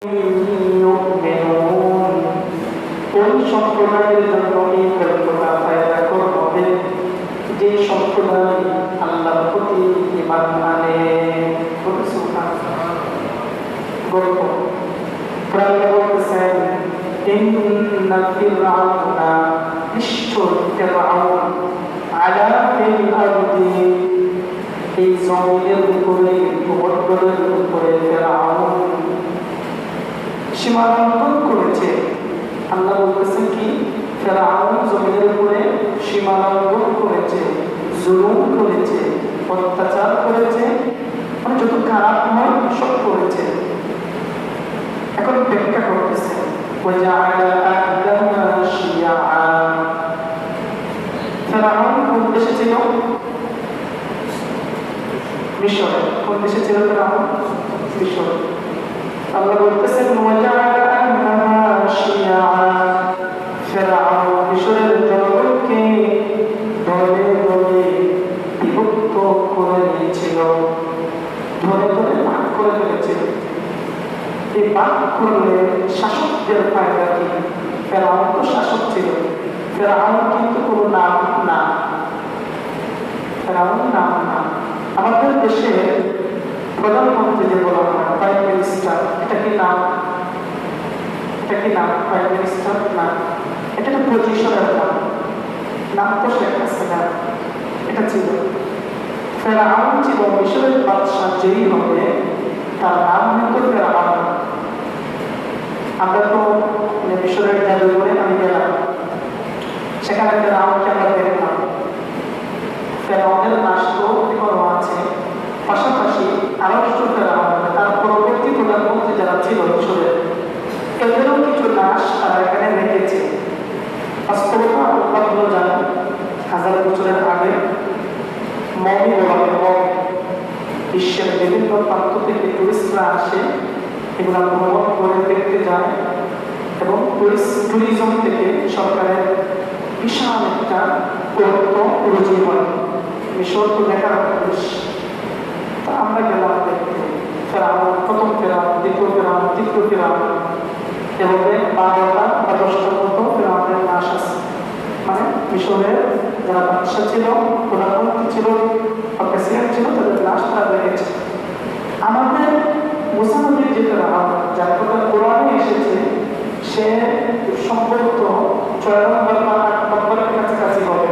يؤمنون কোন সম্প্রদায়ের জন্য এই কল্পনা ফায়দাকর হবে যে সম্প্রদায় আল্লাহর প্রতি ঈমান আনে। গল্প প্রায় বলতেছেন ইন্না ফিরআউনা নিশ্চয় ফিরআউন আলা ফিল আরদি এই জমিনের উপরে ভূমণ্ডলের উপরে ফিরআউন সীমালঙ্ঘন করেছে। আল্লাহ বলতেছেন কি ফিরআউন জমিনের উপরে সীমালঙ্ঘন করেছে, জুলুম করেছে, অত্যাচার করেছে, মানে যত খারাপ হয় সব করেছে। এখন ব্যাখ্যা করতেছে ফিরআউন কোন দেশে ছিল? মিশরে। কোন দেশে ছিল ফিরআউন? মিশরে। আল্লাহ বলতেছেন ফিরআউন মিশরের জনগণকে দলে দলে বিভক্ত করে দিয়েছিল, দলে দলে ভাগ করে ফেলেছিল। এই ভাগ করলে শাসকদের ফায়দা কি? ফিরআউন তো শাসক ছিল, ফিরআউন কিন্তু কোনো নাম না, ফিরআউন নাম না। আমাদের দেশে প্রধানমন্ত্রী যে বলা হয় প্রাইম মিনিস্টার, এটা কি নাম? এটা কি নাম? প্রাইম মিনিস্টার না, এটা একটা পজিশনের নাম। নাম তো শেখ হাসিনা, এটা ছিল। ফিরআউন ছিল মিশরের বাদশা, যেই হবে তার নাম হতো ফিরআউন। আমরা তো মিশরের জাদুঘরে আমি গেলাম, সেখানে ফিরআউনকে আমরা দেখলাম। ফিরআউনের লাশ তো এখনো আছে, পাশাপাশি আরো কিছু ফিরআউন, তার পরবর্তী প্রধানমন্ত্রী যারা ছিল মিশরের, এদেরও কিছু লাশ তারা এখানে রেখেছে। বাস্তবতা আল্লাহ ভালো জানেন, 1000 বছরের আগে মমি বলা হয়, বিশ্বের বিভিন্ন প্রান্ত থেকে টুরিস্টরা আসে, এগুলো ভ্রমণ করে দেখতে যায় এবং ট্যুরিজম থেকে সরকারের বিশাল একটা অর্থ রুজি হয়। মিশর তো দেখার দেশ। তা আমরা গেলাম দেখতে, ফিরআউন, প্রথম ফিরআউন, দ্বিতীয় ফিরআউন, তৃতীয় ফিরআউন, এভাবে 12টা বা 10টার মতো ফিরআউনের লাশ আছে। মানে মিশরের যারা বাদশা ছিল, প্রধানমন্ত্রী ছিল, প্রেসিডেন্ট ছিল, তাদের লাশ তারা রেখেছে। আমাদের মুসা নবীর যে ফিরআউন, যার কথা কোরআনে এসেছে, সে সম্ভবত 6 নম্বর বা 8 নম্বরের কাছাকাছি হবে,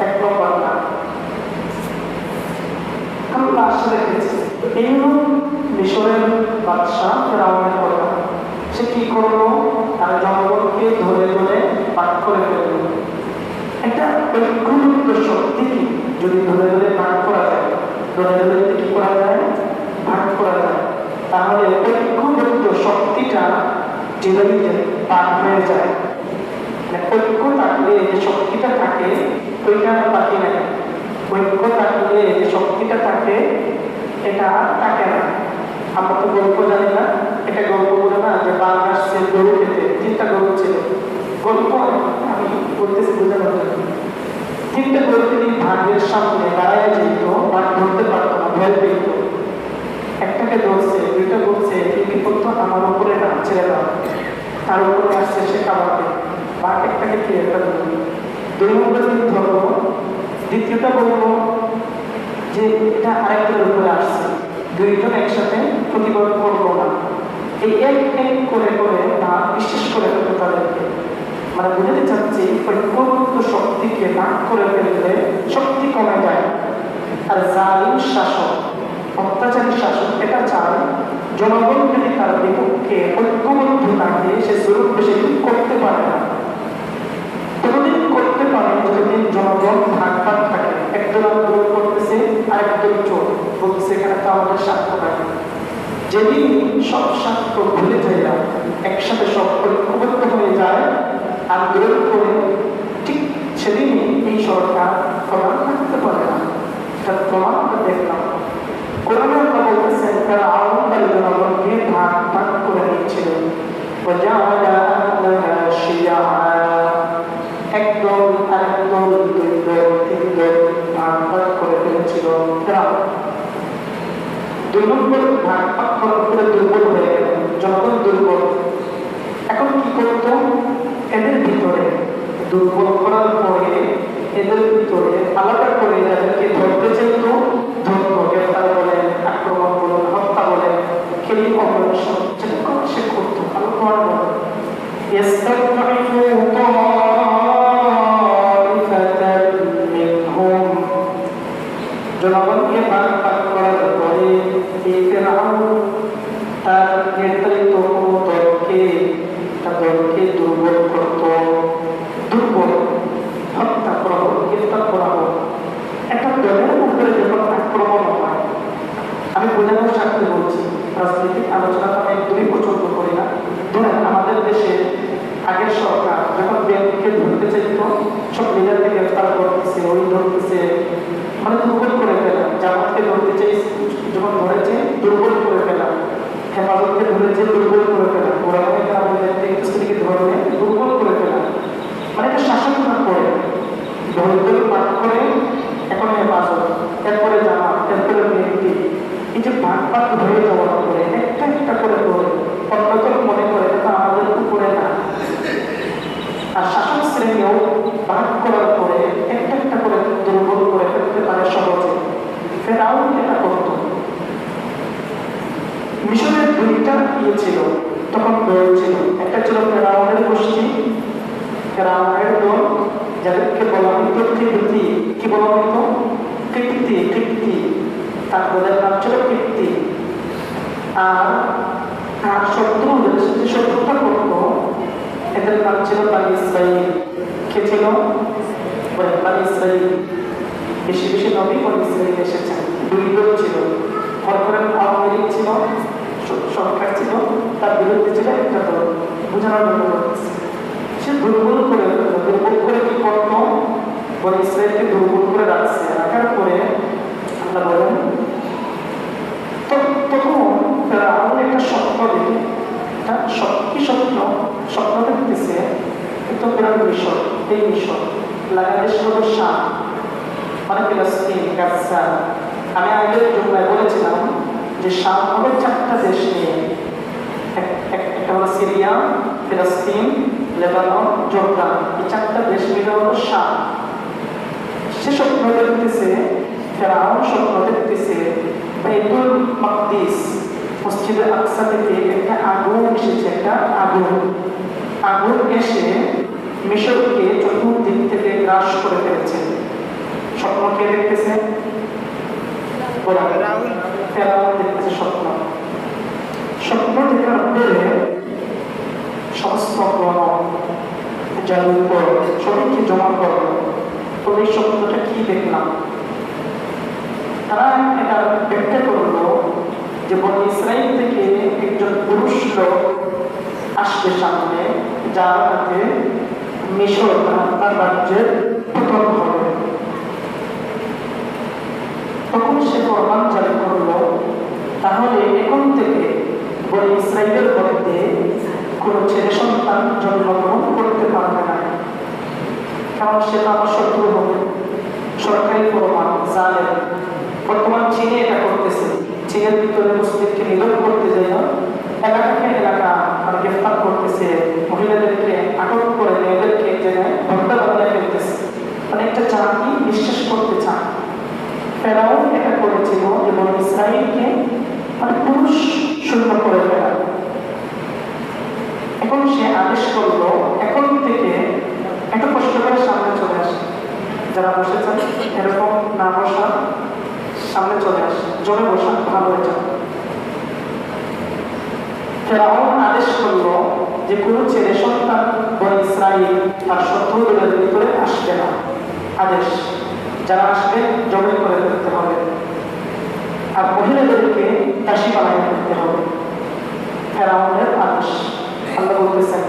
1 নম্বর না। লাশ রেখেছে। এই হল মিশরের বাদশা ফিরআউনের কথা। সে কি করলো? তার জনগণকে ধরে ধরে ভাগ করে ফেলল। একটা ঐক্যবদ্ধ শক্তি যদি ধরে ধরে ভাগ করা যায়, ধরে ধরে যদি কি করা যায়, ভাগ করা যায়, তাহলে ঐক্যবদ্ধ শক্তিটা ধীরে ধীরে ভাগ হয়ে যায়। ঐক্য থাকলে যে শক্তিটা থাকে ওইটা বাকি নাই। ঐক্য থাকলে যে শক্তিটা থাকে এটা থাকে না। আমরা তো গল্প জানি না, এটা গল্প বলে না যে বাঘ আসছে গরু খেতে, 3টা গরু ছিল। গল্প আমি বলতেছি বোঝানোর জন্য। 3টে গরু তিনি ভাগের সামনে দাঁড়ায় যেত, ভাগ ধরতে পারতো না, ভয় পেত। একটাকে ধরছে, 2টা বলছে কি করতো, আমার উপরে না, ছেড়ে দাও। তার উপরে আসছে সে খাবারকে, বাঘ একটাকে খেয়ে ফেলল। 2 নম্বর দিন ধরো, দ্বিতীয়টা বলবো যে এটা আরেকটার উপরে আসছে, 2জন একসাথে প্রতিবাদ করবো না। এই এক এক করে করে তা বিশ্বাস করে ফেলতো তাদেরকে। মানে বুঝতে চাচ্ছি ঐক্যবদ্ধ শক্তিকে ভাগ করে ফেললে শক্তি কমে যায়। আর জালিম শাসক, অত্যাচারী শাসক এটা চায় জনগণ যদি তার বিপক্ষে ঐক্যবদ্ধ থাকে, সে জরুর বেশি করতে পারে না। ততদিন করতে পারে যতদিন জনগণ ভাগ ভাগ থাকে। একদল আন্দোলন করতেছে, আরেকদল চোর বলতেছে এখানে তো আমাদের স্বার্থ থাকে। যেদিন সব স্বার্থ ভুলে যায়, একসাথে সব ঐক্যবদ্ধ হয়ে যায়, আন্দোলন করে, ঠিক সেদিনই এই সরকার প্রমাণ থাকতে পারে না। তার প্রমাণ আমরা দেখলাম। কোরআনে আল্লাহ বলতেছেন ফিরআউন তার জনগণকে ভাগ ভাগ করে নিয়েছিলেন। একদল আরেকদল, 2 দল, 3 দল ভাগ ভাগ করে ফেলেছিল ফিরআউন। 2 নম্বর ভাগ ভাগ করার পরে দুর্বল হয়ে গেল, জনগণ করত? এদের ভিতরে দুর্বল করার পরে এদের ভিতরে আলাদা করে যাদেরকে ধরতে চাইত, ধরত, গ্রেফতার বলেন, আক্রমণ বলেন, হত্যা বলেন, খেলি অপারেশন, যেটা সে করত। আল্লাহ বলেন জনগণকে ভাগ ভাগ করার পরে তার নির্ধারিত দলকে দুর্বল করত। দুর্বল, হত্যা করা হোক, গ্রেফতার করা হোক। একটা দলের উপরে যখন আক্রমণ হয়, আমি বোঝানোর স্বার্থে বলছি, রাজনৈতিক আলোচনাটা আমি একদমই পছন্দ করি না। ধরেন আমাদের দেশে আগের সরকার যখন বিএনপিকে ধরতে চাইত, সব লিডারকে গ্রেফতার করতেছে, ওই ধরতেছে, মানে দুর্বল করে ফেলা। জামাতকে ধরতে চাই, যখন ধরেছে দুর্বল করে ফেলা, হেফাজতকে ধরেছে দুর্বল করে ফেলা, ওরাকে আমাদের স্ত্রীকে ধরলে দুর্বল করে ফেলা, মানে একটা শাসন না করে ধরতে পাঠ করে। এখন হেফাজত, এরপরে জামাত, এরপরে বিএনপি, এই যে ভাগ ভাগ হয়ে যাওয়ার পরে একটা একটা করে ধরে অন্যতম মনে করে এটা আমাদের উপরে না। আর শাসক শ্রেণীও ভাগ করার পরে একটা একটা করে দুর্বল করে ফেলতে পারে সহজে। ফেরাউন এটা করত। মিশরের দুইটা ইয়ে ছিল, তখন দল ছিল। একটা ছিল ফেরাউনের গোষ্ঠী, ফেরাউনের দল, যাদেরকে বলা হইত কৃতি। কি বলা হইত? কৃতি, কৃতি। তার দলের নাম ছিল কৃতি। আর শত্রুদের সাথে শত্রুতা করত, এদের নাম ছিল বানি ইসরাঈল। কে ছিল? বানি ইসরাঈল। বেশি বেশি নবী বানি ইসরাঈল এসেছেন। দুই দল ছিল, সরকারের আওয়ামী লীগ ছিল, সরকার ছিল, তার বিরুদ্ধে ছিল একটা দল। বোঝানোর জন্য করতেছে, সে দুর্বল করে, দুর্বল করে কি করত? বানি ইসরাঈলকে দুর্বল করে রাখছে। রাখার পরে আল্লাহ বলেন তখন ফেরাউন একটা স্বপ্ন দেখে, কি স্বপ্ন? স্বপ্ন দেখতেছে একটু বিরাট মিশর, এই মিশর বাংলাদেশ হলো শাম, মানে ফিলিস্তিন, গাজা। আমি আগের জুমলায় বলেছিলাম যে শাম হলো 4টা দেশ নিয়ে, একটা হলো সিরিয়া, ফিলিস্তিন, লেবানন, জর্দান। এই 4টা দেশ মিলে হলো শাম। সে স্বপ্ন দেখতেছে, ফেরাউন স্বপ্ন দেখতেছে বাইতুল মাকদিস, মসজিদে আকসা থেকে একটা আগুন এসেছে, একটা আগুন এসে মিশরকে চতুর্দিক থেকে গ্রাস করে ফেলেছে। স্বপ্ন কে দেখতেছে? ফেরাউন দেখতেছে স্বপ্ন। স্বপ্ন দেখার পরে সমস্ত যার উপর সবাইকে জমা করলো, তো এই স্বপ্নটা কি দেখলাম? তারা এটা ব্যাখ্যা করলো যে বনি ইসরাঈল থেকে একজন পুরুষ লোক আসবে সামনে, যার হাতে মিশর তার রাজ্যের পতন হবে। তখন সে ফরমান জারি করলো, তাহলে এখন থেকে বনি ইসরাঈলের মধ্যে কোনো ছেলে সন্তান জন্মগ্রহণ করতে পারবে না, কারণ সেটা আমার শত্রু হবে। সরকারি ফরমান, জালেম। বর্তমান চীনে এটা করতেছে। চীনের ভিতরে মুসলিমকে নিধন করতে যায় না, এলাকাকে এলাকা আর গ্রেফতার করতেছে, মহিলাদেরকে আটক করে মেয়েদেরকে হত্যা বানায় ফেলতেছে। মানে একটা জাতি বিশ্বাস করতে চান। ফেরাউন এটা করেছিল এবং ইসরাঈলকে মানে পুরুষ শূন্য করে ফেলা। এখন সে আদেশ করলো, এখন থেকে একটু কষ্ট করে সামনে চলে আসে, যারা বসেছেন এরকম না বসা, সামনে চলে আসে, জমে বসা, ভালো হয়ে যাবে। ফেরাউন আদেশ করলো যে কোনো ছেলে সন্তান বনি ইসরাঈল তার শত্রুদের ভিতরে আসবে না। আদেশ, যারা আসবে জমে করে ফেলতে হবে, আর মহিলাদেরকে দাসী বানায় ফেলতে হবে। ফেরাউনের আদেশ। আল্লাহ বলতেছেন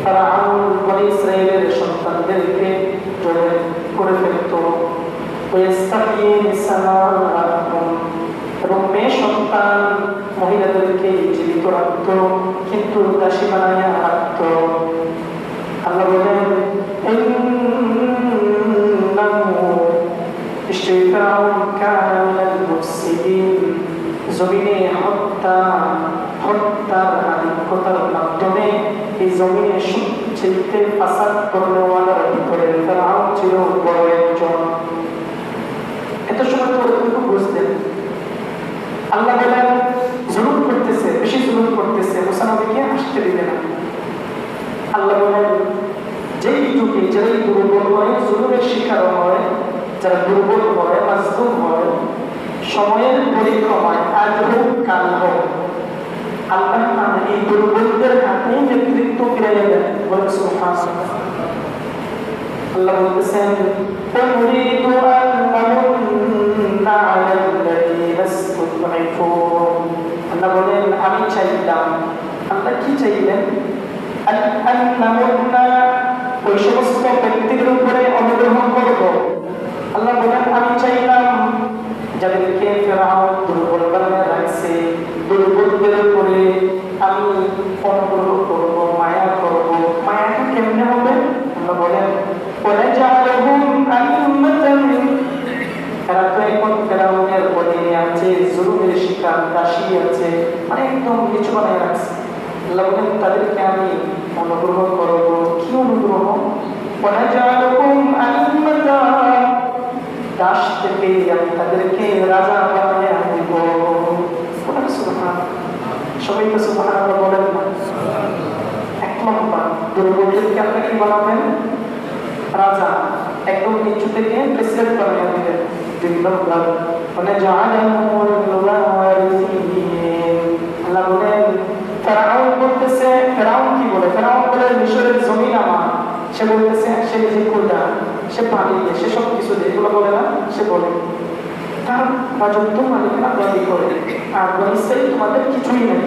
ফেরাউন বনি ইসরাঈলের সন্তানদেরকে জমে করে ফেলত, এবং মেয়ে সন্তান মহিলাদেরকে জীবিত রাখত, কিন্তু দাসী বানায় রাখত। আল্লাহ বলেন নিশ্চয়ই ফেরাউন কানা মিনাল মুফসিদিন, জমিনে হত্যার আধিক্যতার মাধ্যমে এই জমিনে সবচেয়ে ফাসাদ করনেওয়ালার ভিতরে ফেরাউন ছিল বড় একজন। এত সময় তো ওরকম বুঝতেন আল্লাহ বলেন জুলুম করতেছে, বেশি জুলুম করতেছে, মুসা নবীকে আসতে দিবে না। আল্লাহ বলেন যেই যুগে যারা দুর্বল হয়, জুলুমের শিকার হয়, যারা দুর্বল হয়, মাজলুম হয়, সময়ের পরিক্রমায় আজ হোক কাল হোক আল্লাহ এই দুর্বলদের হাতে নেতৃত্ব ফিরাইয়া দেন। বলেন সুবহানাল্লাহ। আল্লাহ বলতেছেন উরিদু আন নামুন্না আলাল্লাযীনা ইসতুদঈফু। আল্লাহ বলেন আমি চাইলাম। আল্লাহ কি চাইলেন? আন নামুন্না ওই সমস্ত ব্যক্তিদের উপরে অনুগ্রহ করব। আল্লাহ বলেন আমি চাইলাম যাদেরকে ফেরাউন দুর্বল বানায় রাখছে, দুর্বলদের উপরে আমি অনুগ্রহ করব, মায়া করব। মায়াটা কেমনে হবে? আল্লাহ বলেন ওয়ালাজালহুম আইম্মাতান। এরা তো এখন ফেরাউনের অধীনে আছে, জুলুমের শিকার, দাসী আছে, মানে একদম নিচু বানায় রাখছে। আল্লাহ বলেন তাদেরকে আমি অনুগ্রহ করব। কি অনুগ্রহ? ওয়ালাজালহুম আইম্মাতান, দাস থেকে আমি তাদেরকে রাজা বানিয়ে দিব। সবাই তো সুবহানাল্লাহ বলেন না? এক নম্বর দুর্বলদেরকে আপনি কি বানাবেন? রাজা, একদম নিচু থেকে প্রেসিডেন্ট বানিয়ে দিবেন। দুই নম্বর আল্লাহ বলেন ফেরাউন বলতেছে, ফেরাউন কি বলে? ফেরাউন বলে মিশরের জমিন আমার। সে বলতেছে সে নিজে খোদা, সে পানি দিয়ে, সে সব কিছু দিয়ে, এগুলো বলে না। সে বলে তার রাজত্ব মালিকানা দাবি করে, আর বলছে তোমাদের কিছুই নেই,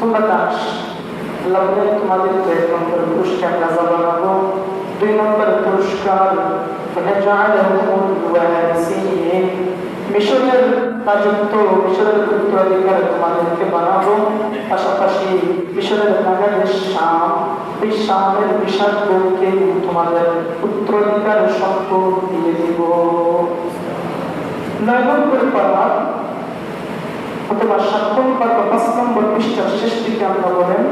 তোমরা দাস। আল্লাহ বলেন তোমাদের তো এক নম্বর পুরস্কার রাজা বানাবো। দুই নম্বর পুরস্কার মিশরের রাজত্ব, মিশরের উত্তরাধিকার তোমাদেরকে বানাবো। পাশাপাশি মিশরের নাগালের শাম, এই শামের বিশাল বউকে তোমাদের উত্তরাধিকার সম্পদ দিয়ে দিব। 9 নম্বর পারা অথবা 7 নম্বর বা 5 নম্বর পৃষ্ঠার শেষ দিকে আমরা বলেন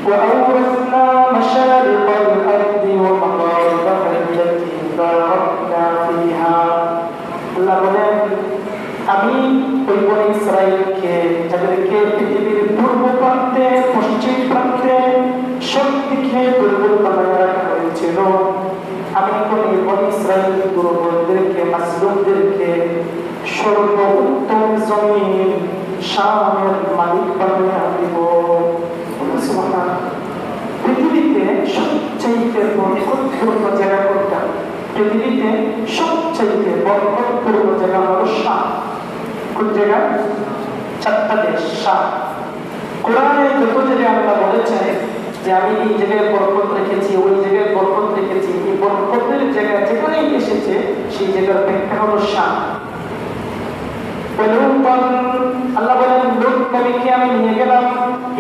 وأورثنا مشارق الأرض ومغاربها التي باركنا فيها। আল্লাহ বলেন আমি ওই বনি ইসরাঈলকে, যাদেরকে পৃথিবীর পূর্ব প্রান্তে, পশ্চিম প্রান্তে সব দিকে দুর্বল বানায় রাখা হয়েছিল, আমি এই বনি ইসরাঈল দুর্বলদেরকে, মাজলুমদেরকে সর্বোত্তম জমিন শামের মালিক বানিয়ে দিব। পৃথিবীতে সবচাইতে বরকতপূর্ণ জায়গা কোনটা? পৃথিবীতে সবচাইতে বরকতপূর্ণ জায়গা হলো শাম। কোন জায়গা? 4টা দেশ শাম। কোরআনে যত জায়গায় আল্লাহ বলেছেন যে আমি এই জায়গায় বরকত রেখেছি, ওই জায়গায় বরকত রেখেছি, এই বরকতের জায়গা যেখানেই এসেছে সেই জায়গার ব্যাখ্যা হলো শাম। আল্লাহ বলেন লূত নবীকে আমি নিয়ে গেলাম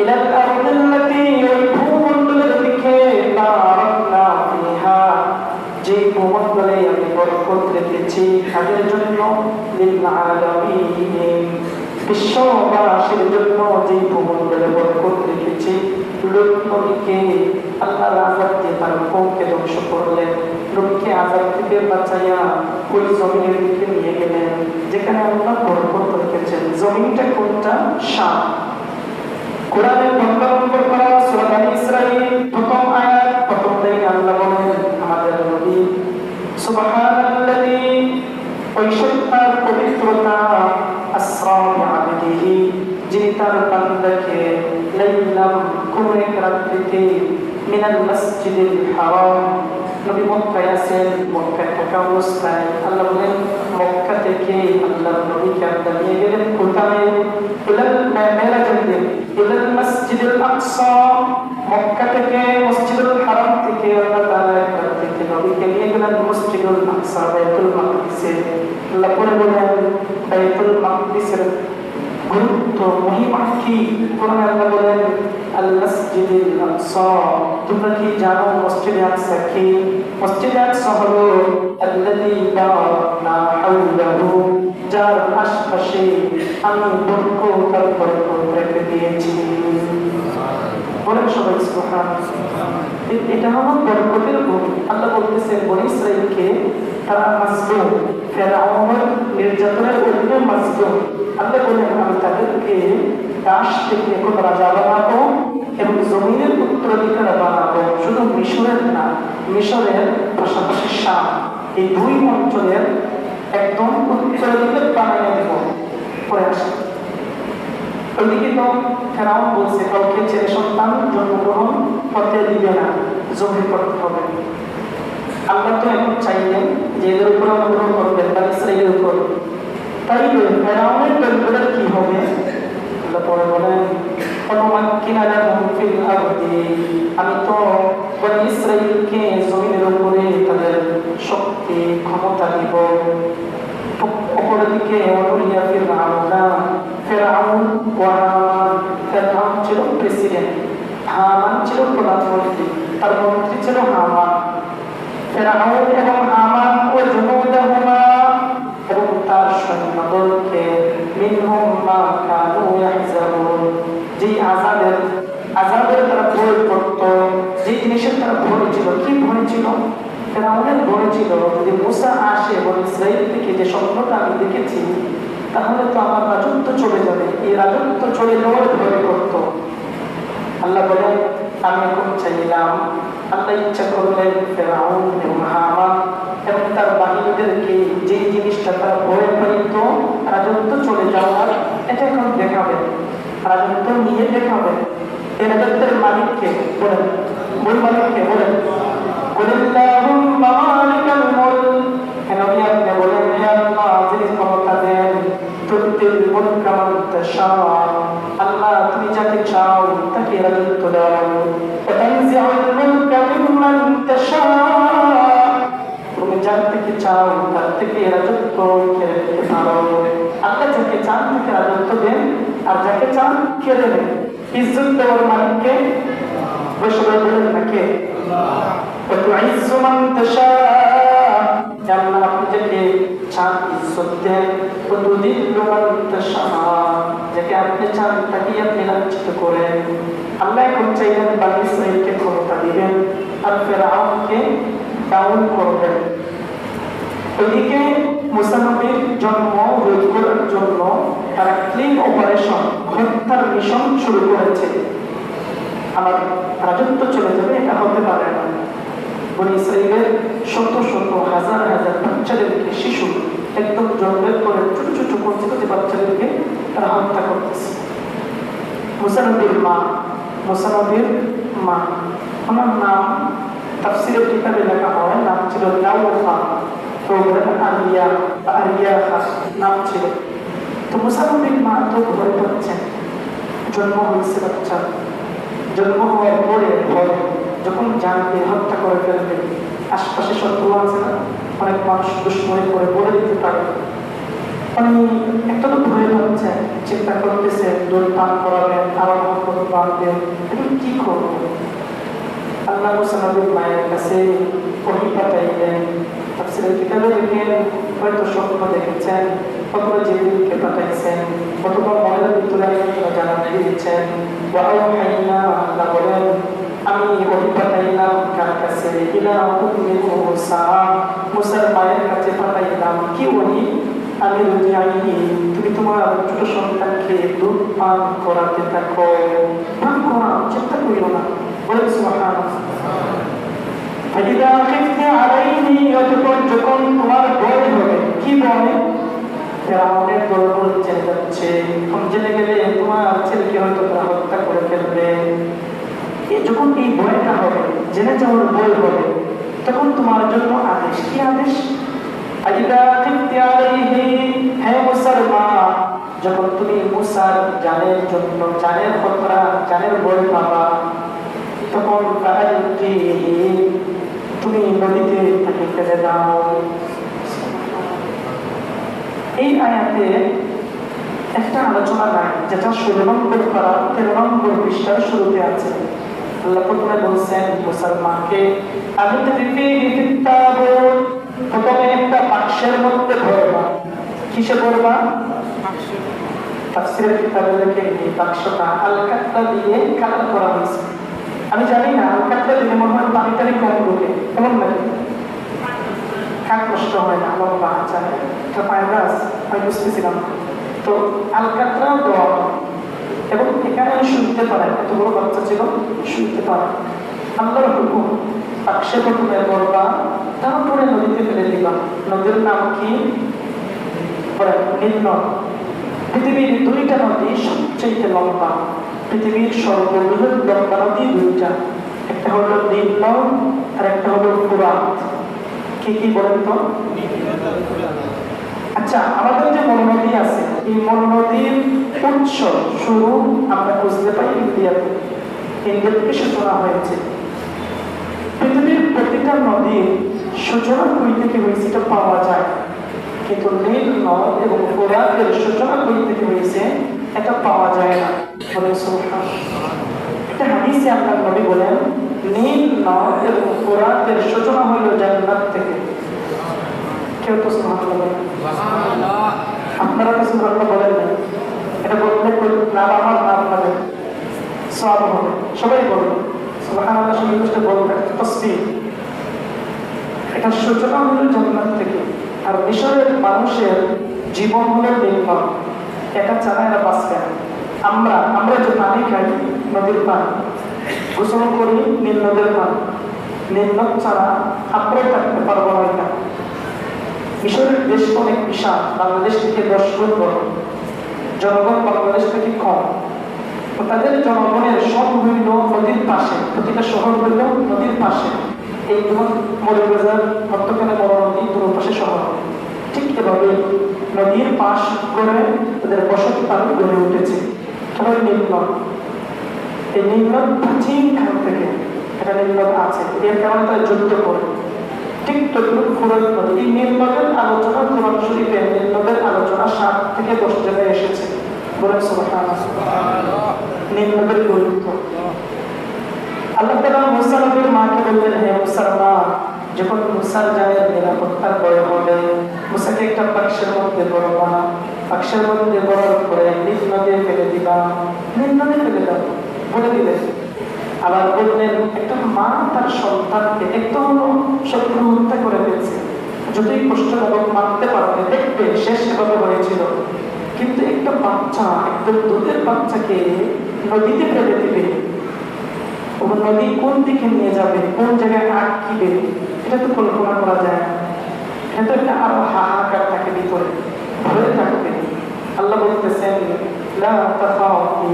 ইলাল আরদিল্লাতি, ওই ভূমণ্ডলের দিকে, বারাকনা ফিহা, যে ভূমণ্ডলে আমি বরকত রেখেছি তাদের জন্য, লিল আলামিন, বিশ্ববাসীর জন্য যে ভূমণ্ডলে বরকত রেখেছি। লূত নবীকে আল্লাহ আযাব দিয়ে তার কওমকে ধ্বংস করলেন। নবীকে আযাব থেকে বাঁচাইয়া ওই জমিনের দিকে নিয়ে গেলেন যেখানে আল্লাহ বরকত রেখেছেন। জমিনটা কোনটা? শাম। কোরআনের 15 নম্বর পারা সূরা বনী ইসরাঈল প্রথম আয়াত, প্রথম লাইনে আল্লাহ বলেন আমাদের নবী সুবহানাল্লাযী, পরিশুদ্ধতার পবিত্রতা, আসরা বিআবদিহি, যিনি তার বান্দাকে লাইলাম কোন এক রাত্রিতে, মিনাল মসজিদিল হারাম, নবী মক্কায় আছেন, মক্কায় থাকা অবস্থায় আল্লাহ বলেন মক্কা থেকে আল্লাহ নবীকে আল্লাহ নিয়ে গেলেন কোথায়? ইলাল মেরাজে, ইলাল মসজিদুল আকসা, মক্কা থেকে মসজিদুল হারাম থেকে আল্লাহ তাআলা একটা থেকে নবীকে নিয়ে গেলেন মসজিদুল আকসা, বাইতুল মাকদিসে। আল্লাহ পরে বলেন বাইতুল মাকদিসের গুরুত্ব মহিমা কি কোরআনে আল্লাহ বলেন আল মসজিদুল আকসা, তোমরা কি জানো মসজিদে আকসা কি? মসজিদে আকসা হলো আল্লাযী বারাকনা হাওলাহু, যার আশপাশে আমি বরকত আর বরকত রেখে দিয়েছি। বলেন সবাই সুবহানাল্লাহ। এটা হলো বরকতের ভূমি। আল্লাহ বলতেছেন বনী ইসরাঈলকে তারা মাজলুম, ফিরআউনের নির্যাতনের অধীনে মাজলুম। আল্লাহ বলেন আমি তাদেরকে দাস থেকে কোন রাজা বানাবো এবং জমিনের উত্তরাধিকার বানাবো। শুধু মিশরের না, মিশরের পাশাপাশি শাম, এই দুই অঞ্চলের একদম উত্তরাধিকার বানিয়ে দেব। পরে আসে ওইদিকে তো ফেরাউন বলছে কাউকে ছেলে সন্তান জন্মগ্রহণ করতে দিবে না, জমি করতে হবে। আল্লাহ তো এখন চাইলেন যে এদের উপর অনুগ্রহ করবেন বা ইসরায়েলের উপর। তাই ফেরাউনের দলগুলোর কি হবে? আল্লাহ পরে বলেন আমি তো বনী ইসরায়েলকে জমিনের উপরে তাদের শক্তি ক্ষমতা দিব। অপরদিকে ফেরাউন ছিল প্রেসিডেন্ট, হামান ছিল প্রধানমন্ত্রী, তার মন্ত্রী ছিল হামান। ফেরাউন এবং হামান ও জুনুদাহুমা এবং তার সৈন্যদলকে মিনহুম মা কানু ইয়াহজারুন, যে আযাবের তারা ভয় করত, যে জিনিসের তারা ভয় ছিল। কি ভয় ছিল? ফেরাউনের ভয় ছিল যদি মুসা আসে বনী ইসরাঈল থেকে যে স্বপ্নটা আমি দেখেছি, তাহলে তো আমার রাজত্ব চলে যাবে। এই রাজত্ব চলে যাওয়ার ভয় করত। আল্লাহ বলেন আমি এখন চাইলাম, আল্লাহ ইচ্ছা করলেন ফেরাউন এবং হামান এবং তার বাহিনীদেরকে যে জিনিসটা তারা ভয় পাইত রাজত্ব চলে যাওয়ার, এটা এখন দেখাবেন, রাজত্ব নিয়ে দেখাবেন। এই রাজত্বের মালিককে বলেন, মূল মালিককে বলেন আল্লাহ তুমি যাকে চাও তাকে রাজত্ব দাও, তুমি যার থেকে চাও তার থেকে রাজত্ব কেড়ে নিতে পারো। আল্লাহ যাকে চান তাকে রাজত্ব দেন, আর যাকে চান কেড়ে নেন। ইজ্জত দেওয়ার মালিককে সবাই বলেন নাকি আপনি যাকে চান ইজ্জত দেন, যাকে আপনি চান তাকে আপনি লাঞ্ছিত করেন। আল্লাহ এখন চাইলেন বনী ইসরাঈলকে ক্ষমতা দিবেন আর ফেরাউনকে ডাউন করবেন। ওইদিকে মুসা নবীর জন্ম রোধ করার জন্য তারা ক্লিন অপারেশন, হত্যার মিশন শুরু করেছে। আমার রাজত্ব চলে যাবে, এটা হতে পারে না। বনী ইসরাঈলের শত শত হাজার হাজার বাচ্চাদেরকে, শিশু একদম জন্মের পরে ছোট ছোট কচি বাচ্চাদেরকে তারা হত্যা করতেছে। মুসা নবীর মা, ওনার নাম তাফসীরের কিতাবে লেখা হয়, নাম ছিল লাউফা, তো আরিয়া নাম ছিল। তো মুসা নবীর মা তো ভয় পাচ্ছেন, জন্ম হয়েছে বাচ্চা, জন্ম হওয়ার পরে ভয়, যখন জানবে হত্যা করে ফেলবে, আশপাশে শত্রু আছে না, অনেক মানুষ দুশ্মনী করে বলে দিতে পারে। একটা তো ভয় পাচ্ছে, চিন্তা করতেছে দুধ পান করাবেন, আবার বাঁধবেন, এখন কি করবো? আল্লাহ মুসা নবীর মায়ের কাছে ওহী পাঠাইলেন। তাফসীরের কিতাবে লিখেন হয়তো স্বপ্ন দেখেছেন, অথবা জিবরিলকে পাঠাইছেন, অথবা মনের ভিতরে জানান দিয়েছেন। আল্লাহ বলেন আমি ওহী পাঠাইলাম কার কাছে? ইলা উম্মি মুসা, মুসার মায়ের কাছে পাঠাইলাম। কি ওহী? আমি তুমি তোমার ছোট সন্তানকে দুধ পান করাতে থাকো, পান করা চেষ্টা করিও না। বলেন সুবহানাল্লাহ। যখন তোমার ভয় হবে, কি ভয়? ফেরাউনের দলবল জেনে যাচ্ছে, জেনে গেলে তোমার ছেলেকে হয়তো তারা হত্যা করে ফেলবে। যখন এই ভয়টা হবে, জেনে যাওয়ার ভয় হবে, তখন তোমার জন্য আদেশ। কি আদেশ? যখন তুমি মুসার জানের জন্য, জানের খতরা, জানের ভয় পাবা, তখন তুমি নদীতে তাকে ফেলে দাও। এই আয়াতে একটা আলোচনা নাই যেটা 16 নম্বর পারা 13 নম্বর পৃষ্ঠার শুরুতে আছে। আল্লাহ প্রথমে বলছেন মুসলমানকে আমি প্রথমে একটা বাক্সের মধ্যে ভরবা। কিসে ভরবা? তাফসীরের কিতাবে লেখে এই বাক্সটা আল-কাতরা দিয়ে কালার করা হয়েছে। আমি জানি না আল-কাতরা দিয়ে মনে হয় পানি টানি কম ঢোকে, এমন নাকি? কাক নষ্ট হয় না, লম্বা আচার এটা ফাইব্রাস আমি বুঝতেছিলাম। তো আল-কাতরা দেওয়া এবং এখানে শুনতে পারে, এত বড় বাচ্চা ছিল শুনতে পারে। আল্লাহর হুকুম বাক্সে প্রথমে ভরবা, তারপরে নদীতে ফেলে দিবা। নদীর নাম কি? নীল নদ। পৃথিবীর দুইটা নদী সবচেয়ে লম্বা, পৃথিবীর সর্ববৃহৎ লম্বা নদী দুইটা, একটা হলো নীল নদ আর একটা হলো ফুরাত। কি কি বলেন তো? আচ্ছা, আমাদের যে মনোনদী আছে এই মনোনদীর উৎস শুরু আমরা বুঝতে পাই ইন্ডিয়াতে। ইন্ডিয়া থেকে সূচনা হয়েছে। পৃথিবীর প্রতিটা নদীর সূচনা কই থেকে হয়েছে এটা পাওয়া যায়, কিন্তু নীল নদ এবং ফোরাতের সূচনা কই থেকে হয়েছে এটা পাওয়া যায় না। একটা হাদিসে আল্লাহর নবী বলেন নীল নদ এবং ফোরাতের সূচনা হলো জান্নাত থেকে। কেউ তো সুবহানাল্লাহ বলেন? আপনারা তো সুবহানাল্লাহ বলেন না? এটা বললে নাম আমার নাম হবে, সওয়াব হবে, সবাই বলবে সুবহানাল্লাহ। সবাই বলবে তাসবিহ। এটা সূচনা হলো জান্নাত থেকে। আর মিশরের মানুষের জীবন হলো নীল নদ, এটা ছাড়া এরা বাঁচবে না। আমরা যে পানি খাই নদীর পানি, গোসল করি নীল নদের পানি, নীল নদ ছাড়া আমরা থাকতে পারবো না। এটা মিশরের দেশ অনেক বিশাল, বাংলাদেশ থেকে 10 গুণ বড়, জনগণ বাংলাদেশ থেকে কম। তাদের জনগণের সব হইল নদীর পাশে, প্রতিটা শহর হইল নদীর পাশে। এই যেমন মৌলভীবাজার মধ্যখানে বড় নদী, দুই পাশে শহর, ঠিক এভাবে নদীর পাশ করে তাদের বসত বাড়ি গড়ে উঠেছে। সবাই নীল নদ। এই নীল নদ প্রাচীন কাল থেকে এটা নীল নদ আছে, এর কারণে তারা যুদ্ধ করে। ঠিক তদ্রুপ ফুরাত নদী। এই নীল নদের আলোচনা কোরআন শরীফে নীল নদের আলোচনা 7 থেকে 10 জায়গায় এসেছে। বলেন সুবহানাল্লাহ। নীল নদের গুরুত্ব। আল্লাহ তাআলা মুসা নবীর মাকে বললেন, হে মুসার মা, যখন মুসার জানের নিরাপত্তার বড় হবে মুসাকে একটা বাক্সের মধ্যে ভরবা, বাক্সের মধ্যে ভরার পরে নীল নদে ফেলে দিবা। নীল নদে ফেলে দাও বলে দিলেন। আবার বললেন একটা মা তার সন্তানকে একটু শত্রু হত্যা করে ফেলছে, যতই কষ্টদায়ক মানতে পারবে, দেখবে শেষ এভাবে হয়েছিল। কিন্তু একটা বাচ্চা, একদম দুধের বাচ্চাকে নদীতে ফেলে দিবে, ও নদী কোন দিকে নিয়ে যাবে, কোন জায়গায় আটকিবে, এটা তো কল্পনা করা যায় না। এটা তো একটা আরো হাহাকার থাকে ভিতরে, ভয়ে থাকবে। আল্লাহ বলতেছেন লা তাখাফি,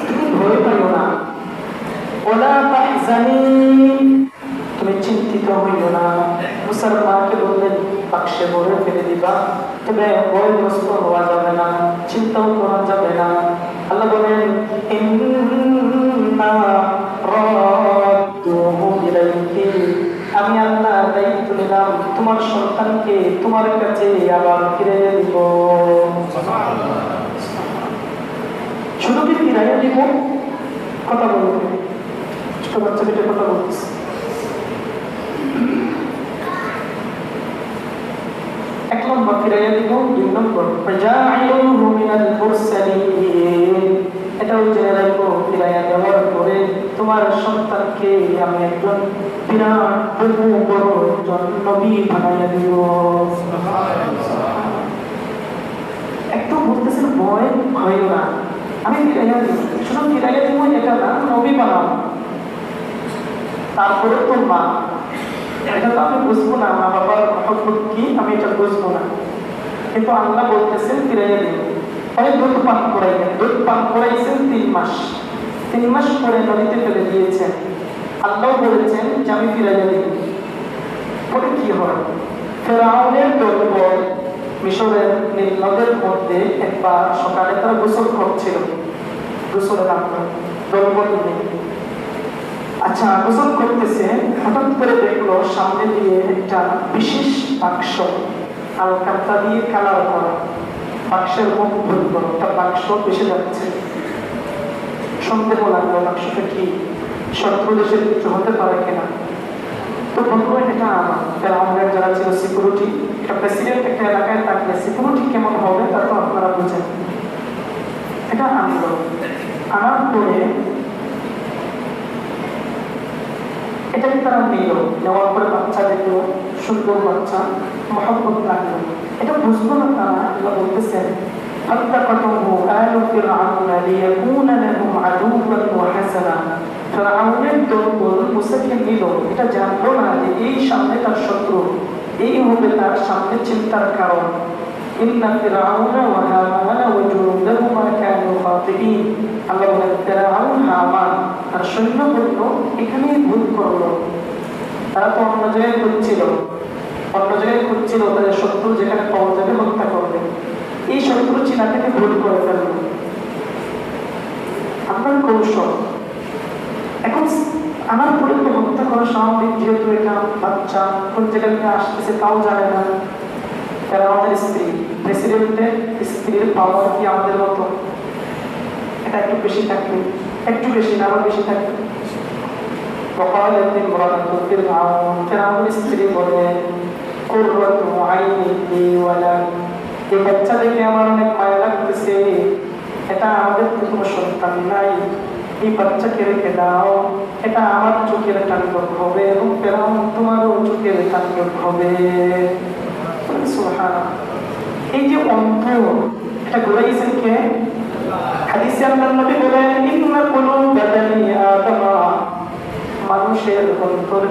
তুমি ভয় পাইও না, ওয়ালা তাহজানি, তুমি চিন্তিত হইও না। মুসার মাকে বললেন বাক্সে ভরে ফেলে দিবা, তবে ভয়গ্রস্ত হওয়া যাবে না, চিন্তাও করা যাবে না। আল্লাহ বলেন ইন্না রাদ্দুহু ইলাইকি, আমি আল্লাহ দায়িত্ব নিলাম তোমার সন্তানকে তোমার কাছে আবার ফিরে দিব। শুধু কি ফিরাইয়া দিব? কথা বলবে, ছোট বাচ্চা বেটে কথা বলতেছে। এক নম্বর ফিরাইয়া দিব, 2 নম্বর ফাজাইলুহু মিনাল মুরসালিন, এটাও জেনে রাখো ফিরাইয়া দেওয়ার পরে তোমার সন্তানকে আমি একজন বিরাট বহু বড় একজন নবী বানাইয়া দিব। একটু বলতেছেন ভয় হইও না, আমি ফিরাইয়া দিব। শুধু ফিরাইয়া দিব এটা না, নবী বানাও। তারপরে তো মা, এটা তো আমি বুঝবো না, মা বাবার মহব্বত কি আমি এটা বুঝবো না, কিন্তু আল্লাহ বলতেছেন ফিরাইয়া দিব। তাই দুধ পান করাইলেন, দুধ পান করাইছেন 3 মাস, 3 মাস পরে নদীতে ফেলে দিয়েছেন। আল্লাহ বলেছেন যে আমি ফিরাইয়া দিব। পরে কি হয়? ফেরাউনের দলবল মিশরের নীল নদের মধ্যে একবার সকালে তারা গোসল করছিল, গোসলের নামে দলবল নেই। আচ্ছা, গোসল করতেছে, হঠাৎ করে দেখলো সামনে দিয়ে একটা বিশেষ বাক্স আল-কাতরা দিয়ে কালার করা, বাক্সের মুখ ধরল, তার বাক্স এসে যাচ্ছে। সন্দেহ লাগলো বাক্সটা কি শত্রু দেশের কিছু হতে পারে কিনা। তো বলবো এটা আমার ফেরাউনের যারা ছিল সিকিউরিটি, একটা প্রেসিডেন্ট একটা এলাকায় থাকলে সিকিউরিটি কেমন হবে তা তো আপনারা বুঝেন। এটা আনলো, আনার পরে এটাকে তারা নিল, নেওয়ার পরে বাচ্চা দেখলো, সুন্দর বাচ্চা, মহব্বত লাগলো। এটা বুঝলো না তারা, আল্লাহ বলতেছেন فالتقطه آل فرعون ليكون لهم عدوا وحزنا। ফেরাউনের দল মুসাকে নিল, এটা জানলো না যে এই সামনে তার শত্রু, এই হবে তার সামনে চিন্তার কারণ। ইন্না ফিরআউনা ওয়া হামানা ওয়া জুনুদাহুমা কানু খাতিঈন। আল্লাহ বলেন ফিরআউন, হামান আর সৈন্যবর্গ এখানেই ভুল করলো। তারা তো অন্য জায়গায় খুঁজছিল, তাদের শত্রু যেখানে পাওয়া যাবে হত্যা করবে। এই শত্রু চীনা থেকে ভুল করে ফেলল। আপনার কৌশল এখন আমার পরে তো হত্যা করা স্বাভাবিক, যেহেতু এটা বাচ্চা কোন জায়গা থেকে আসতেছে তাও জানে না। তারা আমাদের স্ত্রী, প্রেসিডেন্টের স্ত্রীর পাওয়ার কি আমাদের মতো? এটা একটু বেশি থাকবে, একটু বেশি না আরো বেশি থাকবে। স্ত্রী বলে এই বাচ্চা দেখে আমার অনেক মায়া লাগতেছে, এটা আমাদের তো কোনো সন্তান নাই, এই বাচ্চাকে রেখে দাও, এটা আমার চোখের টানক হবে এবং ফেরাউন তোমারও চোখের টানক হবে। এই যে অন্ধ, এটা ঘুরাইছেন কে? হাদিসে আল্লাহর নবী বলেন ইন্না কুলুবা বানি আদম, মানুষের অন্তর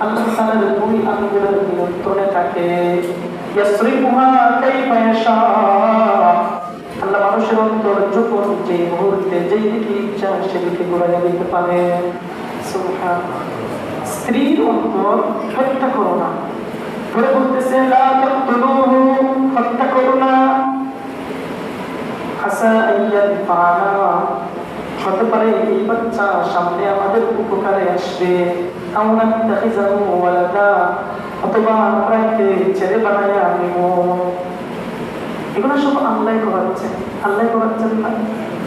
আল্লাহ তাআলার দুই আঙ্গুলের নিয়ন্ত্রণে থাকে। ইয়াসরিফুহা কাইফা ইয়াশা, আল্লাহ মানুষের অন্তর যখন যে মুহূর্তে যেই দিকে ইচ্ছা সেদিকে ঘুরাইয়া দিতে পারে। সুবহানাল্লাহ। স্ত্রীর অন্তর হত্যা করো না, ধরে বলতেছে লা তাকতুলুহু, হত্যা করো না। আসা আইয়ানফানা, হতে পারে এই বাচ্চা সামনে আমাদের উপকারে আসবে। আমরা তাখিজাহু ওয়ালাদা, অথবা আমরা একে ছেলে বানায়া নিব। এগুলো সব আল্লাহ করাচ্ছেন, আল্লাহ করাচ্ছেন না।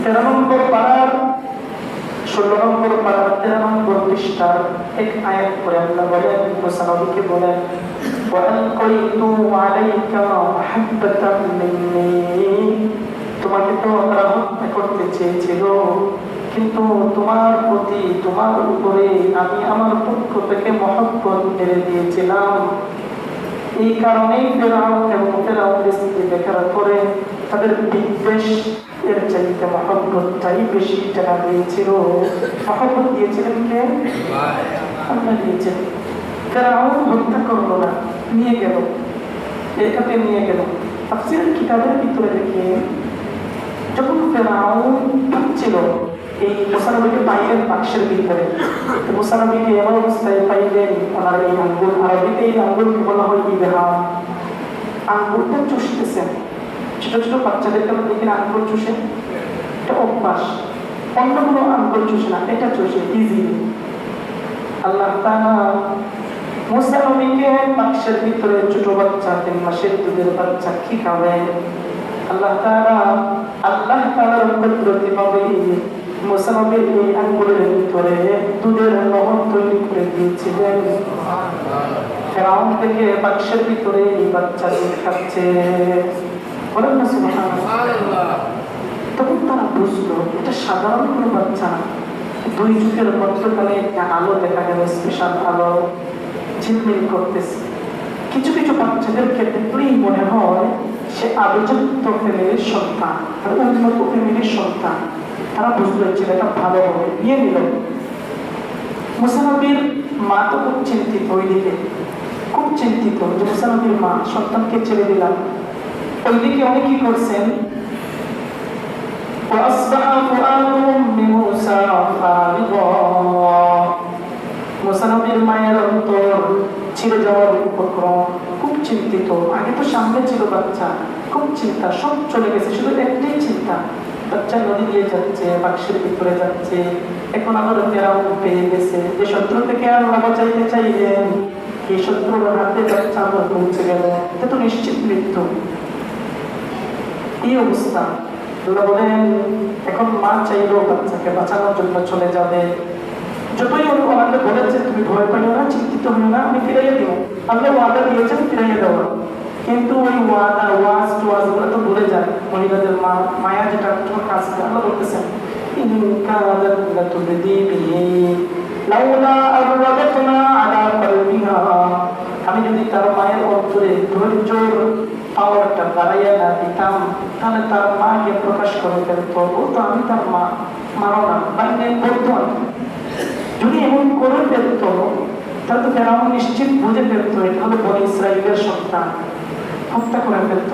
13 নম্বর পারার 16 নম্বর পারার 13 নম্বর পৃষ্ঠার এক আয়াত করে আল্লাহ বলেন, মুসা নবীকে বলেন ওয়ালকাইতু আলাইকা মাহাব্বাতাম মিন্নি, তোমাকে তো তারা হত্যা করতে চেয়েছিল, কিন্তু তোমার প্রতি তোমার উপরে আমি আমার পক্ষ থেকে মহব্বত ছেড়ে দিয়েছিলাম। এই কারণেই ফেরাউন এবং ফেরাউনের স্ত্রী দেখার পরে তাদের বিদ্বেষ এর চাইতে মহব্বতটাই বেশি টাকা দিয়েছিল। মহব্বত দিয়েছিলেন কে? আল্লাহ দিয়েছেন। ফেরাউন হত্যা করলো না, নিয়ে গেল, এটাতে নিয়ে গেল। তাফসীরের কিতাবের ভিতরে দেখে যখন ফেরাউন ছিল এই মুসা নবীকে পাইলেন বাক্সের ভিতরে, মুসা নবীকে এমন অবস্থায় পাইলেন ওনার এই আঙ্গুল, আরবিতে এই আঙ্গুলকে বলা হয় ইবহাম, আঙ্গুলটা চুষতেছেন। ছোট ছোট বাচ্চাদেরকে আমরা দেখি আঙ্গুল চুষে, এটা অভ্যাস, অন্য কোনো আঙ্গুল চুষে না, এটা চুষে ইজিলি। আল্লাহ তাআলা মুসা নবীকে বাক্সের ভিতরে ছোট বাচ্চা 3 মাসের দুধের বাচ্চা কি খাবে? আল্লাহ তাআলার কুদরতি ভাবে মুসা নবীর এই আঙ্গুলের ভিতরে দুধের নহর তৈরি করে দিয়েছিলেন। ফেরাউন থেকে বাক্সের ভিতরে এই বাচ্চা দুধ খাচ্ছে। বলেন না সুবহানাল্লাহ। তখন তারা বুঝলো এটা সাধারণ কোনো বাচ্চা না। 2 চোখের মধ্যখানে একটা আলো দেখা গেল, স্পেশাল আলো ঝিলমিল করতেছে। কিছু কিছু বাচ্চাদের ক্ষেত্রেই মনে হয় সে আলোচিত ফ্যামিলির সন্তান, উন্নত ফ্যামিলির সন্তান। তারা বুঝলো ছেলেটা ভালো হবে, নিয়ে নিল। মুসা নবীর মা তো খুব চিন্তিত, ওইদিকে খুব চিন্তিত যে মুসা নবীর মা সন্তানকে ছেড়ে দিলাম। ওইদিকে অনেক কি করছেন, মুসা নবীর মায়ের অন্তর ছিঁড়ে যাওয়ার উপক্রম, খুব চিন্তিত। আগে তো সামনে ছিল বাচ্চা, খুব চিন্তা, সব চলে গেছে, শুধু একটাই চিন্তা, বাচ্চা নদী দিয়ে যাচ্ছে, বাক্সের ভিতরে যাচ্ছে। এখন আমার ফেরাউন পেয়ে গেছে, যে শত্রু থেকে আল্লাহ বাঁচাইতে চাইলেন, এই শত্রুর হাতে বাচ্চা আমার পৌঁছে গেল, এটা তো নিশ্চিত মৃত্যু। এই অবস্থা। আল্লাহ বলেন এখন মা চাইলেও বাচ্চাকে বাঁচানোর জন্য চলে যাবে, যতই ওনাকে বলেছে তুমি ভয় পাইও না, চিন্তিত হইও না, আমি ফিরাইয়ে দিব। আল্লাহ ওয়াদা দিয়েছেন ফিরাইয়ে দেওয়া, কিন্তু ওই ওয়াদা ওয়াজ টোয়াজ গুলো তো ভুলে যায়। মহিলাদের মায়া যেটা কাজ করে, আল্লাহ বলতেছেন ইন কাদাত লাতুবদি বিহি লাউলা আরওয়াদাতনা আলা কলবিহা, আমি যদি তার মায়ের অন্তরে ধৈর্যের পাওয়ারটা বাড়াইয়া না দিতাম, তাহলে তার মাকে প্রকাশ করে ফেলতো, ও তো আমি তার মা, মানো না মানে বলতো। যদি এমন করে ফেলত তাহলে তো ফেরাউন নিশ্চিত বুঝে ফেলত এটা হলো বনি ইসরাইলের সন্তান, হত্যা করে ফেলত।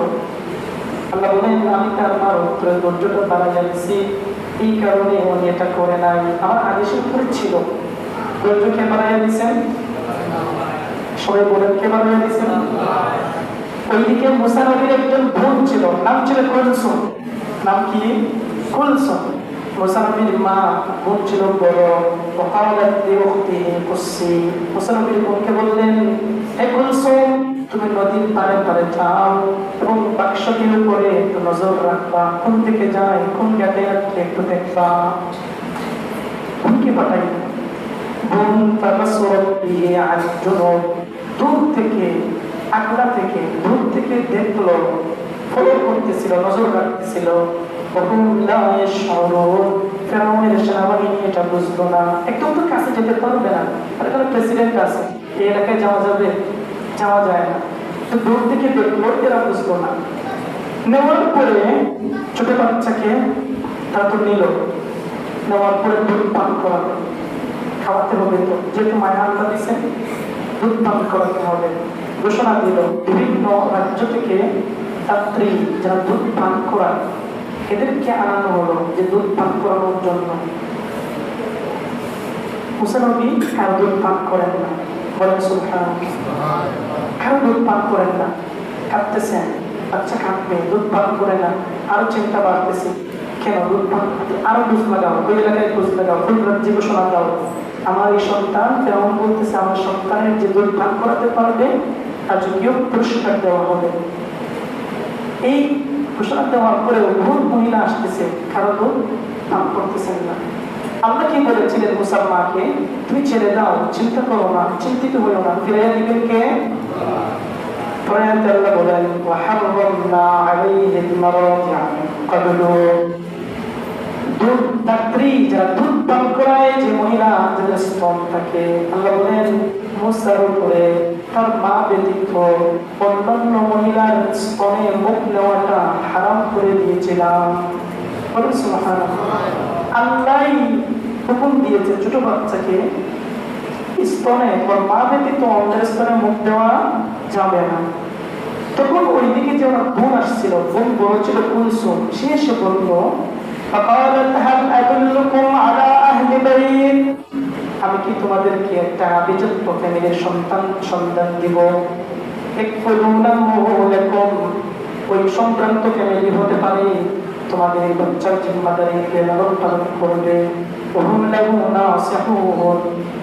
আল্লাহ বলেন আমি তার মার অন্তরে ধৈর্যটা বাড়াইয়া দিছি, এই কারণে উনি এটা করে নাই। আমার আদেশের উপরে ছিল। ধৈর্য কে বাড়াইয়া দিচ্ছেন? সবাই বলেন কে বাড়াইয়া দিচ্ছেন? ওইদিকে মুসা নবীর একজন বোন ছিল, নাম ছিল কুলসুম। নাম কি? কুলসুম। মুসা নবীর মা বোন ছিল বড়। মুসা নবীর বোনকে বললেন হে কুলসুম, তুমি নদীর পারে পারে যাও এবং বাক্সটির উপরে একটু নজর রাখবা, কোন দিকে যায় কোন ঘাটে রাখলে একটু দেখবা। বোনকে পাঠাই। বোন দূর থেকে আগলা থেকে দূর থেকে দেখলো, ফলো করতেছিল, নজর রাখতেছিল। ফেরাউনের সেনাবাহিনী এটা বুঝলো না, একদম তো কাছে যেতে পারবে না, আর এখানে প্রেসিডেন্ট আছে, এই এলাকায় যাওয়া যাবে? যাওয়া যায় না। তো দূর থেকে দেখলো, এরা বুঝলো না। নেওয়ার পরে ছোট বাচ্চাকে তারা তো নিল, নেওয়ার পরে দুধ পান করাবে, খাওয়াতে হবে তো, যেহেতু মায়া আল্লাহ দিচ্ছেন দুধ পান করাতে হবে। ঘোষণা দিল বিভিন্ন রাজ্য থেকে ছাত্রী যারা দুধ পান করায় এদেরকে আনানো হলো যে দুধ পান করানোর জন্য। মুসা নবী কারো দুধ পান করেন না, বলেন সুবহানাল্লাহ। কারো দুধ পান করেন না, কাঁদতেছেন, বাচ্চা কাঁদবে, দুধ পান করে না। আরো চিন্তা বাড়তেছে, কেন দুধ পান করতে? আরো বুঝ লাগাও, ওই এলাকায় বুঝ লাগাও, ওই রাজ্যে ঘোষণা দাও আমার এই সন্তান ফেরাউন বলতেছে আমার সন্তানের যে দুধ পান করাতে পারবে তার যোগ্য পুরস্কার দেওয়া হবে। এই ঘোষণা দেওয়ার পরে বহু মহিলা আসতেছে, কারো দুধ পান করতেছেন না। আল্লাহ কি বলেছিলেন মুসার মাকে, তুমি ছেড়ে দাও, চিন্তা করো না, চিন্তিত হইও না, ফিরাইয়া দিবেন কে? আল্লাহ বলেন ওয়াহাররামনা আলাইহিল মারাজিআ ক্বাবলু, দুধদাত্রী যারা দুধ পান করায়, যে মহিলা যাদের স্তন থাকে, আল্লাহ বলেন মুসার উপরে তার মা ব্যতীত অন্যান্য মহিলার স্তনে মুখ নেওয়াটা হারাম করে দিয়েছিলাম। বলেন সুবহানাল্লাহ। আল্লাহ হুকুম দিয়েছে ছোট বাচ্চাকে স্তনে বা মা ব্যতীত অন্যের স্তনে মুখ দেওয়া যাবে না। তখন ওইদিকে যে ওনার বোন আসছিল, বোন বড় ছিল কুলসুম, সে এসে বললো আমি কি তোমাদেরকে একটা আবিজাত্য ফ্যামিলির সন্তান দিব? ওই সম্ভ্রান্ত ফ্যামিলি হতে পারে, তোমাদের এই বাচ্চার জিম্মাদারিকে লালন পালন করবে,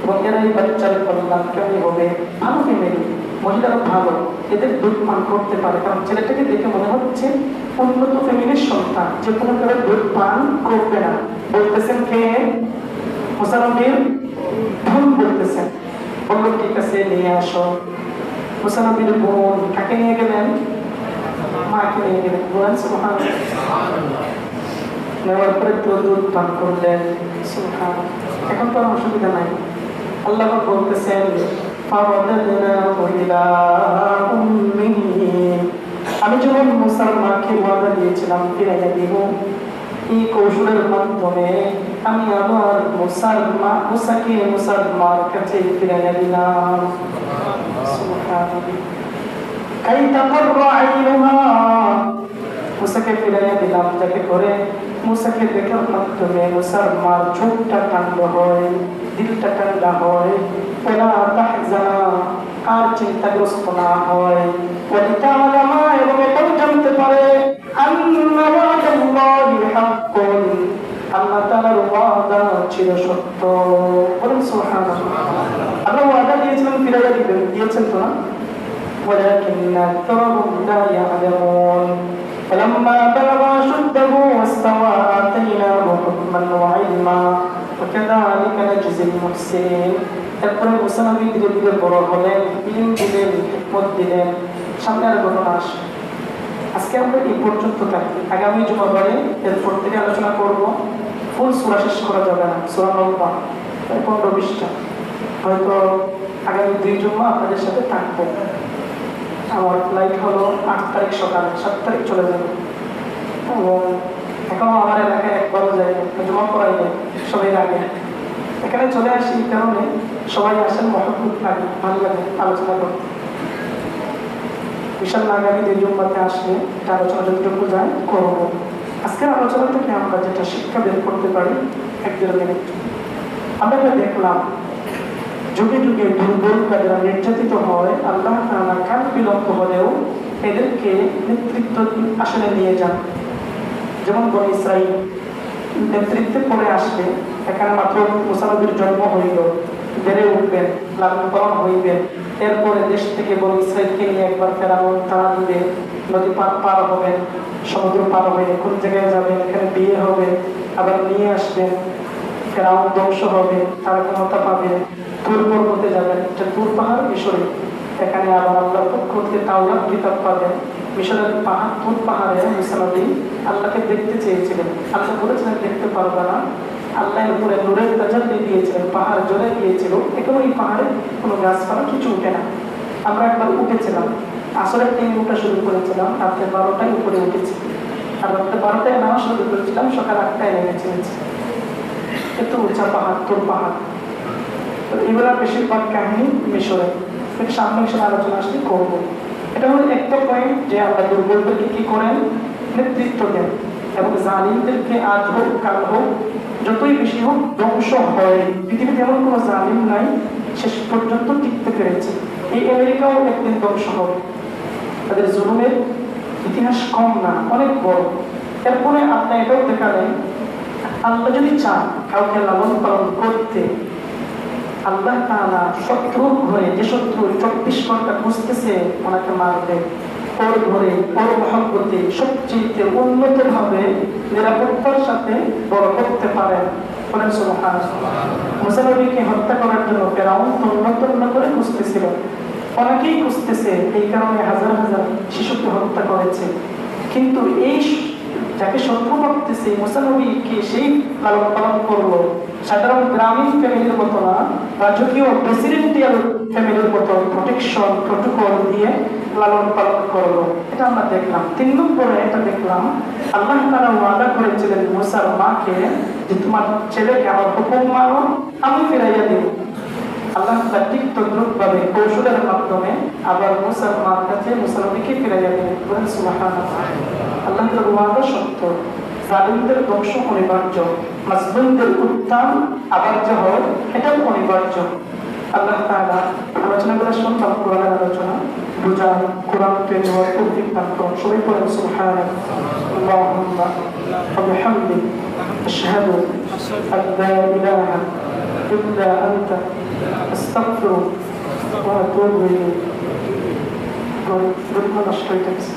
এবং এরা এই বাচ্চার কল্যাণকারী হবে। ভালো ফ্যামিলি, মহিলারা ভালো, এদের দুধ পান করতে পারে, কারণ ছেলেটাকে দেখে মনে হচ্ছে উন্নত ফ্যামিলির সন্তান, যে কোনো কারণে দুধ পান করবে না। বলতেছেন কে? মুসা নবীর বোন বলতেছেন। বলল ঠিক আছে নিয়ে আসো। মুসা নবীর বোন কাকে নিয়ে গেলেন? মাকে নিয়ে গেলেন। বলেন সুবহানাল্লাহ। নেওয়ার পরে তো দুধ পান করলেন। সুবহানাল্লাহ। এখন তো অসুবিধা নাই। আল্লাহ বলতেছেন আমি যখন মুসার মাকে ওয়াদা দিয়েছিলাম ফিরাইয়া দিব, এই কৌশলের মাধ্যমে আমি আমার মুসাকে মুসার মার কাছে ফিরাইয়া দিলাম। মুসাকে ফিরাইয়া দিলাম যাতে করে মুসাকে দেখার মাধ্যমে মুসার মার চোখটা ঠান্ডা হয়, দিলটা ঠান্ডা হয়, আর চিন্তাগ্রস্ত না হয়, এবং এটাও জানতে পারে আল্লাহ তাআলার ওয়াদা ছিল সত্য। বলুন সুবহানাল্লাহ। আল্লাহ ওয়াদা দিয়েছিলেন ফিরাইয়া দিবেন, দিয়েছেন তো না? ওয়ালাকিন্না আকতারুহুম লা ইয়ালামুন, فلما بلغ أشده واستوى آتيناه حكما وعلما وكذلك نجزي المحسنين। এরপরে মুসা নবী ধীরে ধীরে বড় হলেন, ইলম দিলেন, হিকমত দিলেন। সামনে আর ঘটনা আসে। আজকে আমরা এই পর্যন্ত থাকি। আগামী জুমাবারে এরপর থেকে আলোচনা করব। ফুল সূরা শেষ করা যাবে না, সূরা নওবা 15-20টা। হয়তো আগামী 2 জুমা আপনাদের সাথে থাকবো। আমার ফ্লাইট হলো 8 তারিখ সকালে, 7 তারিখ চলে যাবে। এবং এখনো আমার এলাকায় একবারও যাই জমা করাই যায় সবাই আগে। এখানে চলে আসি এই কারণে সবাই আসেন, মহব্বত লাগে, ভালো লাগে আলোচনা করতে। বিশাল আগামী 2 জুম্মাতে আসলে এটা আলোচনা যতটুকু যায় করবো। আজকের আলোচনা থেকে আমরা যেটা শিক্ষা বের করতে পারি 1-2 মিনিট। আমরা দেখলাম যুগে যুগে দুর্বল যারা নির্যাতিত হয়, আল্লাহ তাআলা কাল বিলম্ব হলেও এদেরকে নেতৃত্ব আসলে নিয়ে যান। যেমন বনী ইসরাঈল নেতৃত্বে পরে আসবে। এখানে মাত্র মুসা নবীর জন্ম হইল, বেড়ে উঠবেন, লালন পালন হইবেন। এরপরে দেশ থেকে বনী ইসরাঈলকে নিয়ে একবার ফেরাউন তাড়া দিবে, নদী পার হবেন, সমুদ্র পার হয়ে কোন জায়গায় যাবেন, এখানে বিয়ে হবে, আবার নিয়ে আসবেন। ফেরাউন ধ্বংস হবে, তারা ক্ষমতা পাবে, তুর পর্বতে যাবেন, এটা তুর পাহাড় মিশরে। এখানে আবার আল্লাহর পক্ষ থেকে তাওরাত কিতাব পাবেন। মিশরের পাহাড়, তুর পাহাড়ে মুসা নবী আল্লাহকে দেখতে চেয়েছিলেন। আল্লাহ বলেছিলেন দেখতে পারবে না। আল্লাহর উপরে নূরের তাজাল্লি দিয়েছিলেন, পাহাড় জ্বলে গিয়েছিল। এখন ওই পাহাড়ে কোনো গাছপালা কিছু উঠে না। আমরা একবার উঠেছিলাম, আসরের টাইমে উঠা শুরু করেছিলাম, রাত্রে 12টায় উপরে উঠেছি। আর রাত্রে 12টায় নামা শুরু করেছিলাম, সকাল 8টায় নেমেছি। এত উঁচা পাহাড়, তুর পাহাড়। এগুলা বেশিরভাগ কাহিনী মিশরে। সামনে হিসেবে আলোচনা আসলে করবো। এটা হলো একটা পয়েন্ট যে আল্লাহ দুর্বলদেরকে কি করেন, নেতৃত্ব দেন। এবং জালিমদেরকে আজ হোক কাল হোক, যতই বেশি হোক ধ্বংস হয়। পৃথিবীতে এমন কোনো জালিম নাই শেষ পর্যন্ত টিকতে পেরেছে। এই আমেরিকাও একদিন ধ্বংস হবে। তাদের জুলুমের ইতিহাস কম না, অনেক বড়। এরপরে আপনি এটাও দেখালেন, আল্লাহ যদি চান কাউকে লালন পালন করতে, আল্লাহ তাআলা শত্রু ঘরে, যে শত্রু 24 ঘন্টা খুঁজতেছে ওনাকে মারবে, ওর ঘরে ওর মহব্বতে সবচেয়ে উন্নত ভাবে নিরাপত্তার সাথে বড় করতে পারেন। বলেন সুবহানাল্লাহ। মুসা নবীকে হত্যা করার জন্য ফেরাউন তন্ন করে খুঁজতেছিল, অনেকেই খুঁজতেছে। এই কারণে হাজার হাজার শিশুকে হত্যা করেছে। কিন্তু এই যাকে শত্রু ভাবতেছে মুসা নবীকে সেই লালন পালন করলো। সাধারণ গ্রামীণ ফ্যামিলির মতো না, রাজকীয় প্রেসিডেন্টিয়াল ফ্যামিলির মতো প্রোটেকশন প্রোটোকল দিয়ে লালন পালন করলো। এটা আমরা দেখলাম। 3 নম্বরে এটা দেখলাম, আল্লাহ তাআলা ওয়াদা করেছিলেন মুসার মাকে যে তোমার ছেলেকে আমার হুকুম মানো, আমি ফিরাইয়া দেব। আল্লাহ তাআলা ঠিক তদ্রুপভাবে কৌশলের মাধ্যমে আবার মুসার মার কাছে মুসা নবীকে ফিরাইয়া দেবেন। বলেন সুবহানাল্লাহ। আল্লাহ তাআলার ওয়াদা সত্য। জালিমদের ধ্বংস অনিবার্য, মাজলুমদের উত্থান আবার যে হয় এটাও অনিবার্য। আল্লাহ তাআলা আলোচনাগুলো শুনলাম, কোরআনের আলোচনা বুঝান, কোরআন পেয়ে যাওয়ার তৌফিক দান করুন। সবাই পড়েন সুবহানাল্লাহুম্মা ওয়া বিহামদিহি আশহাদু আল্লা ইলাহা ইল্লা আনতা আস্তাগফিরুকা ওয়া আতুবু ইলাইক। নষ্ট হয়ে গেছে।